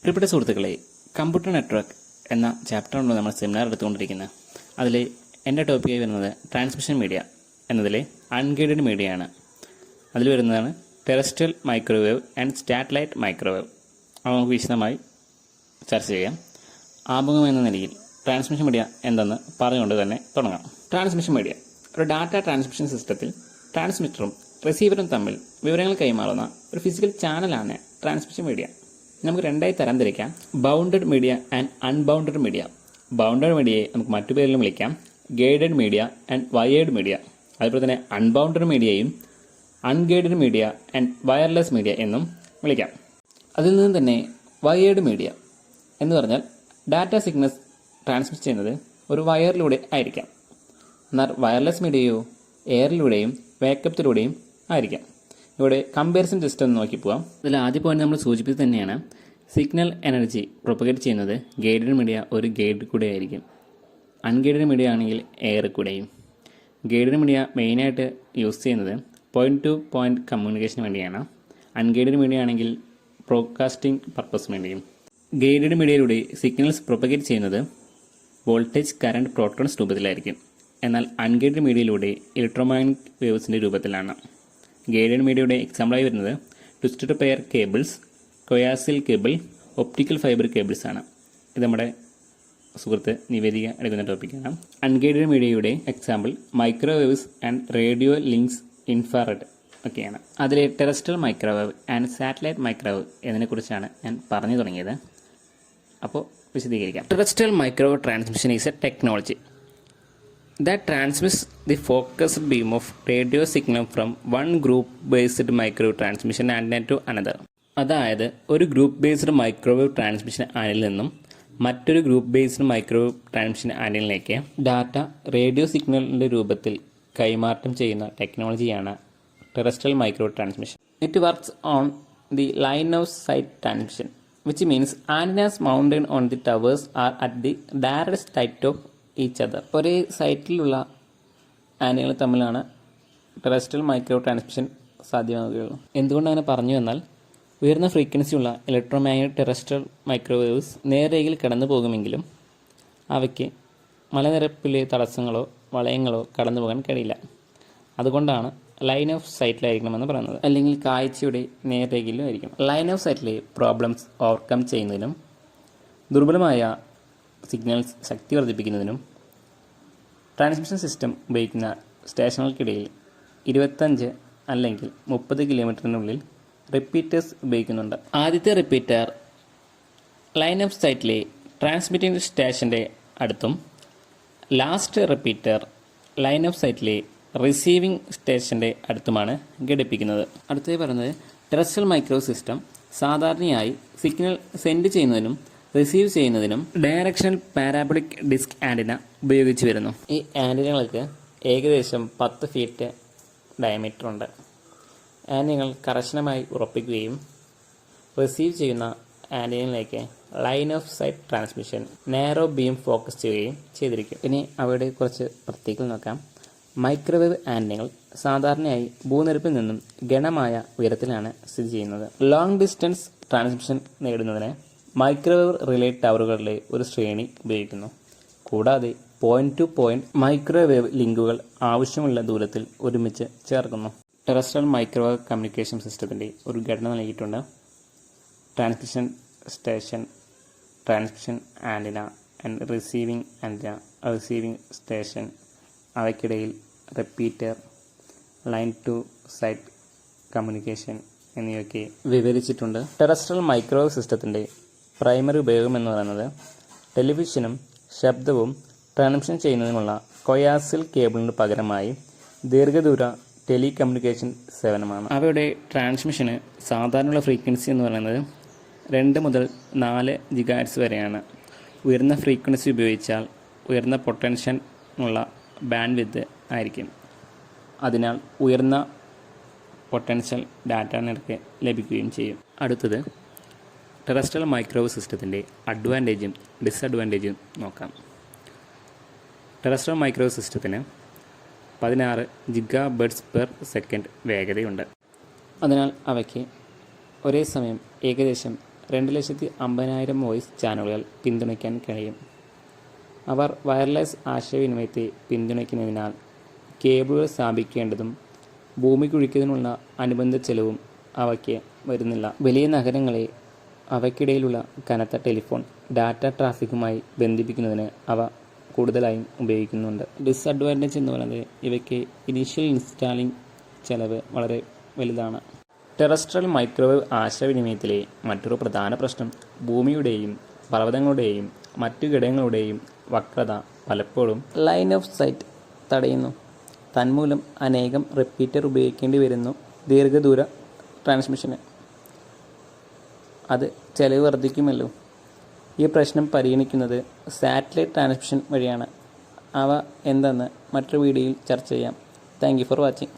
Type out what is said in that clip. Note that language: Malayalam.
പ്രിയപ്പെട്ട സുഹൃത്തുക്കളെ, കമ്പ്യൂട്ടർ നെറ്റ്വർക്ക് എന്ന ചാപ്റ്ററാണ് നമ്മൾ സെമിനാർ എടുത്തുകൊണ്ടിരിക്കുന്നത്. അതിൽ എൻ്റെ ടോപ്പിക്കായി വരുന്നത് ട്രാൻസ്മിഷൻ മീഡിയ എന്നതിലെ അൺഗൈഡഡ് മീഡിയ ആണ്. അതിൽ വരുന്നതാണ് terrestrial microwave and satellite microwave. അത് നമുക്ക് വിശദമായി ചർച്ച ചെയ്യാം. ആമുഖം എന്ന നിലയിൽ ട്രാൻസ്മിഷൻ മീഡിയ എന്തെന്ന് പറഞ്ഞുകൊണ്ട് തന്നെ തുടങ്ങാം. ട്രാൻസ്മിഷൻ മീഡിയ ഒരു ഡാറ്റ ട്രാൻസ്മിഷൻ സിസ്റ്റത്തിൽ ട്രാൻസ്മിറ്ററും റിസീവറും തമ്മിൽ വിവരങ്ങൾ കൈമാറുന്ന ഒരു ഫിസിക്കൽ ചാനലാണ് ട്രാൻസ്മിഷൻ മീഡിയ. നമുക്ക് രണ്ടായി തരംതിരിക്കാം: bounded media and unbounded media. Bounded മീഡിയയെ നമുക്ക് മറ്റു പേരിലും വിളിക്കാം guided media and wired media. അതുപോലെ തന്നെ അൺബൗണ്ടഡ് മീഡിയയും unguided media and wireless media എന്നും വിളിക്കാം. അതിൽ നിന്ന് തന്നെ വയേർഡ് മീഡിയ എന്ന് പറഞ്ഞാൽ ഡാറ്റ സിഗ്നൽസ് ട്രാൻസ്മിറ്റ് ചെയ്യുന്നത് ഒരു വയറിലൂടെ ആയിരിക്കാം. എന്നാൽ വയർലെസ് മീഡിയയോ എയറിലൂടെയും വേക്കപ്പിലൂടെയും ആയിരിക്കാം. ഇവിടെ കമ്പാരിസൺ ജസ്റ്റ് ഒന്ന് നോക്കി പോകാം. അതിൽ ആദ്യ പോയിന്റ് നമ്മൾ സൂചിപ്പിച്ചത് തന്നെയാണ്. സിഗ്നൽ എനർജി പ്രൊപ്പഗേറ്റ് ചെയ്യുന്നത് ഗൈഡഡ് മീഡിയ ഒരു ഗൈഡ് കൂടെ ആയിരിക്കും. അൺഗൈഡഡ് മീഡിയ ആണെങ്കിൽ എയർ കൂടെയും. ഗൈഡഡ് മീഡിയ മെയിനായിട്ട് യൂസ് ചെയ്യുന്നത് പോയിന്റ് ടു പോയിന്റ് കമ്മ്യൂണിക്കേഷന് വേണ്ടിയാണ്. അൺഗൈഡഡ് മീഡിയ ആണെങ്കിൽ ബ്രോഡ്കാസ്റ്റിംഗ് പർപ്പസ് വേണ്ടിയും. ഗൈഡഡ് മീഡിയയിലൂടെ സിഗ്നൽസ് പ്രൊപ്പഗേറ്റ് ചെയ്യുന്നത് വോൾട്ടേജ്, കറണ്ട്, പ്രോട്ടോൺസ് രൂപത്തിലായിരിക്കും. എന്നാൽ അൺഗൈഡഡ് മീഡിയയിലൂടെ ഇലക്ട്രോമാഗ്നറ്റിക് വേവ്സിൻ്റെ രൂപത്തിലാണ്. ഗൈഡഡ് മീഡിയയുടെ എക്സാമ്പിളായി വരുന്നത് twisted pair cables, coaxial cable, optical fibre cables ആണ്. ഇത് നമ്മുടെ സുഹൃത്ത് നിവേദിക എടുക്കുന്ന ടോപ്പിക്കാണ്. അൺഗൈഡഡ് മീഡിയയുടെ example microwaves and radio links, infrared ഒക്കെയാണ്. അതിലെ terrestrial microwave and satellite microwave എന്നതിനെക്കുറിച്ചാണ് ഞാൻ പറഞ്ഞു തുടങ്ങിയത്. അപ്പോൾ വിശദീകരിക്കാം. Terrestrial microwave transmission is a technology that transmits the focused beam of radio signal from one group based microwave transmission antenna to another. അതായത് ഒരു ഗ്രൂപ്പ് ബേസ്ഡ് മൈക്രോവേവ് ട്രാൻസ്മിഷൻ ആന്റിനയിൽ നിന്നും മറ്റൊരു ഗ്രൂപ്പ് ബേസ്ഡ് മൈക്രോവേവ് ട്രാൻസ്മിഷൻ ആന്റിനയിലേക്ക് ഡാറ്റ റേഡിയോ സിഗ്നലിൻ്റെ രൂപത്തിൽ കൈമാറ്റം ചെയ്യുന്ന ടെക്നോളജിയാണ് terrestrial microwave transmission. It works on the line of sight transmission, which means antennas mounted on the towers are at the direct sight of each other. ഒരേ സൈറ്റിലുള്ള ആന്റിനകൾ തമ്മിലാണ് ടെറസ്ട്രിയൽ മൈക്രോവേവ് ട്രാൻസ്മിഷൻ സാധ്യമാവുകയുള്ളൂ. എന്തുകൊണ്ട് അങ്ങനെ പറഞ്ഞു എന്നാൽ ഉയർന്ന ഫ്രീക്വൻസിയുള്ള ഇലക്ട്രോമാഗ്നറ്റിക് ടെറസ്ട്രിയൽ മൈക്രോവേവ്സ് നേർരേഖയിൽ കടന്നു പോകുമെങ്കിലും അവയ്ക്ക് മലനിരപ്പിലെ തടസ്സങ്ങളോ വളയങ്ങളോ കടന്നു പോകാൻ കഴിയില്ല. അതുകൊണ്ടാണ് ലൈൻ ഓഫ് സൈറ്റിലായിരിക്കണമെന്ന് പറയുന്നത്. അല്ലെങ്കിൽ കാഴ്ചയുടെ നേർരേഖയിലും ആയിരിക്കും. ലൈൻ ഓഫ് സൈറ്റിലെ പ്രോബ്ലംസ് ഓവർകം ചെയ്യുന്നതിനും ദുർബലമായ സിഗ്നൽസ് ശക്തി വർദ്ധിപ്പിക്കുന്നതിനും ട്രാൻസ്മിഷൻ സിസ്റ്റം ഉപയോഗിക്കുന്ന സ്റ്റേഷനുകൾക്കിടയിൽ 25 അല്ലെങ്കിൽ 30 കിലോമീറ്ററിനുള്ളിൽ റിപ്പീറ്റേഴ്സ് ഉപയോഗിക്കുന്നുണ്ട്. ആദ്യത്തെ റിപ്പീറ്റർ ലൈൻ ഓഫ് സൈറ്റിലെ ട്രാൻസ്മിറ്റിംഗ് സ്റ്റേഷൻ്റെ അടുത്തും ലാസ്റ്റ് റിപ്പീറ്റർ ലൈൻ ഓഫ് സൈറ്റിലെ റിസീവിംഗ് സ്റ്റേഷൻ്റെ അടുത്തുമാണ് ഘടിപ്പിക്കുന്നത്. അടുത്തത് പറയുന്നത് ടെറസ്ട്രിയൽ മൈക്രോവേവ് സിസ്റ്റം സാധാരണയായി സിഗ്നൽ സെൻഡ് ചെയ്യുന്നതിനും റിസീവ് ചെയ്യുന്നതിനും ഡയറക്ഷണൽ പാരാബോളിക് ഡിസ്ക് ആൻറ്റിന ഉപയോഗിച്ച് വരുന്നു. ഈ ആൻറ്റിനകൾക്ക് ഏകദേശം 10 ഫീറ്റ് ഡയമീറ്റർ ഉണ്ട്. ആൻറ്റിനകൾ കർശനമായി ഉറപ്പിക്കുകയും റിസീവ് ചെയ്യുന്ന ആൻറ്റിനയിലേക്ക് line of sight transmission narrow beam focus ചെയ്യുകയും ചെയ്തിരിക്കും. ഇനി അവയുടെ കുറച്ച് പ്രത്യേകത നോക്കാം. മൈക്രോവേവ് ആൻറ്റിനകൾ സാധാരണയായി ഭൂനിരപ്പിൽ നിന്നും ഗണമായ ഉയരത്തിലാണ് സ്ഥിതി ചെയ്യുന്നത്. ലോങ് ഡിസ്റ്റൻസ് ട്രാൻസ്മിഷൻ നേടുന്നതിന് മൈക്രോവേവ് റിലേ ടവറുകളിലെ ഒരു ശ്രേണി ഉപയോഗിക്കുന്നു. കൂടാതെ പോയിന്റ് ടു പോയിന്റ് മൈക്രോവേവ് ലിങ്കുകൾ ആവശ്യമുള്ള ദൂരത്തിൽ ഒരുമിച്ച് ചേർക്കുന്നു. ടെറസ്ട്രിയൽ മൈക്രോവേവ് കമ്മ്യൂണിക്കേഷൻ സിസ്റ്റത്തിൻ്റെ ഒരു ഘടന നൽകിയിട്ടുണ്ട്. Transmission station, transmission antenna and receiving antenna, receiving station, അവയ്ക്കിടയിൽ repeater, line to sight communication എന്നിവയൊക്കെ വിവരിച്ചിട്ടുണ്ട്. ടെറസ്ട്രിയൽ മൈക്രോവേവ് സിസ്റ്റത്തിൻ്റെ പ്രൈമറി ഉപയോഗം എന്ന് പറയുന്നത് ടെലിവിഷനും ശബ്ദവും ട്രാൻസ്മിഷൻ ചെയ്യുന്നതിനുള്ള കൊയാസിൽ കേബിളിന് പകരമായി ദീർഘദൂര ടെലികമ്മ്യൂണിക്കേഷൻ സേവനമാണ്. അവയുടെ ട്രാൻസ്മിഷന് സാധാരണയുള്ള ഫ്രീക്വൻസി എന്ന് പറയുന്നത് 2 മുതൽ 4 GHz വരെയാണ്. ഉയർന്ന ഫ്രീക്വൻസി ഉപയോഗിച്ചാൽ ഉയർന്ന പൊട്ടൻഷ്യൽ ഉള്ള ബാൻഡ് വിഡ്ത്ത് ആയിരിക്കും. അതിനാൽ ഉയർന്ന പൊട്ടൻഷ്യൽ ഡാറ്റ നിരക്ക് ലഭിക്കുകയും ചെയ്യും. അടുത്തത് ടെറസ്ട്രിയൽ മൈക്രോവേവ് സിസ്റ്റത്തിൻ്റെ അഡ്വാൻറ്റേജും ഡിസഡ്വാൻറ്റേജും നോക്കാം. ടെറസ്ട്രിയൽ മൈക്രോവേവ് സിസ്റ്റത്തിന് 16 GHz/s വേഗതയുണ്ട്. അതിനാൽ അവയ്ക്ക് ഒരേ സമയം ഏകദേശം 2,50,000 വോയിസ് ചാനലുകൾ പിന്തുണയ്ക്കാൻ കഴിയും. അവർ വയർലെസ് ആശയവിനിമയത്തെ പിന്തുണയ്ക്കുന്നതിനാൽ കേബിളുകൾ സ്ഥാപിക്കേണ്ടതും ഭൂമിക്കുഴിക്കുന്നതിനുള്ള അനുബന്ധ ചെലവും അവയ്ക്ക് വരുന്നില്ല. വലിയ നഗരങ്ങളെ അവയ്ക്കിടയിലുള്ള കനത്ത ടെലിഫോൺ ഡാറ്റ ട്രാഫിക്കുമായി ബന്ധിപ്പിക്കുന്നതിന് അവ കൂടുതലായും ഉപയോഗിക്കുന്നുണ്ട്. ഡിസ്അഡ്വാൻറ്റേജ് എന്ന് പറയുന്നത് ഇവയ്ക്ക് ഇനീഷ്യൽ ഇൻസ്റ്റാളിംഗ് ചെലവ് വളരെ വലുതാണ്. ടെറസ്ട്രിയൽ മൈക്രോവേവ് ആശയവിനിമയത്തിലെ മറ്റൊരു പ്രധാന പ്രശ്നം ഭൂമിയുടെയും പർവ്വതങ്ങളുടെയും മറ്റു ഘടകങ്ങളുടെയും വക്രത പലപ്പോഴും ലൈൻ ഓഫ് സൈറ്റ് തടയുന്നു. തന്മൂലം അനേകം റിപ്പീറ്റർ ഉപയോഗിക്കേണ്ടി വരുന്നു. ദീർഘദൂര ട്രാൻസ്മിഷന് അത് ചെലവ് വർദ്ധിക്കുമല്ലോ. ഈ പ്രശ്നം പരിഗണിക്കുന്നത് സാറ്റലൈറ്റ് ട്രാൻസ്മിഷൻ വഴിയാണ്. അവ എന്തെന്ന് മറ്റൊരു വീഡിയോയിൽ ചർച്ച ചെയ്യാം. Thank you for watching.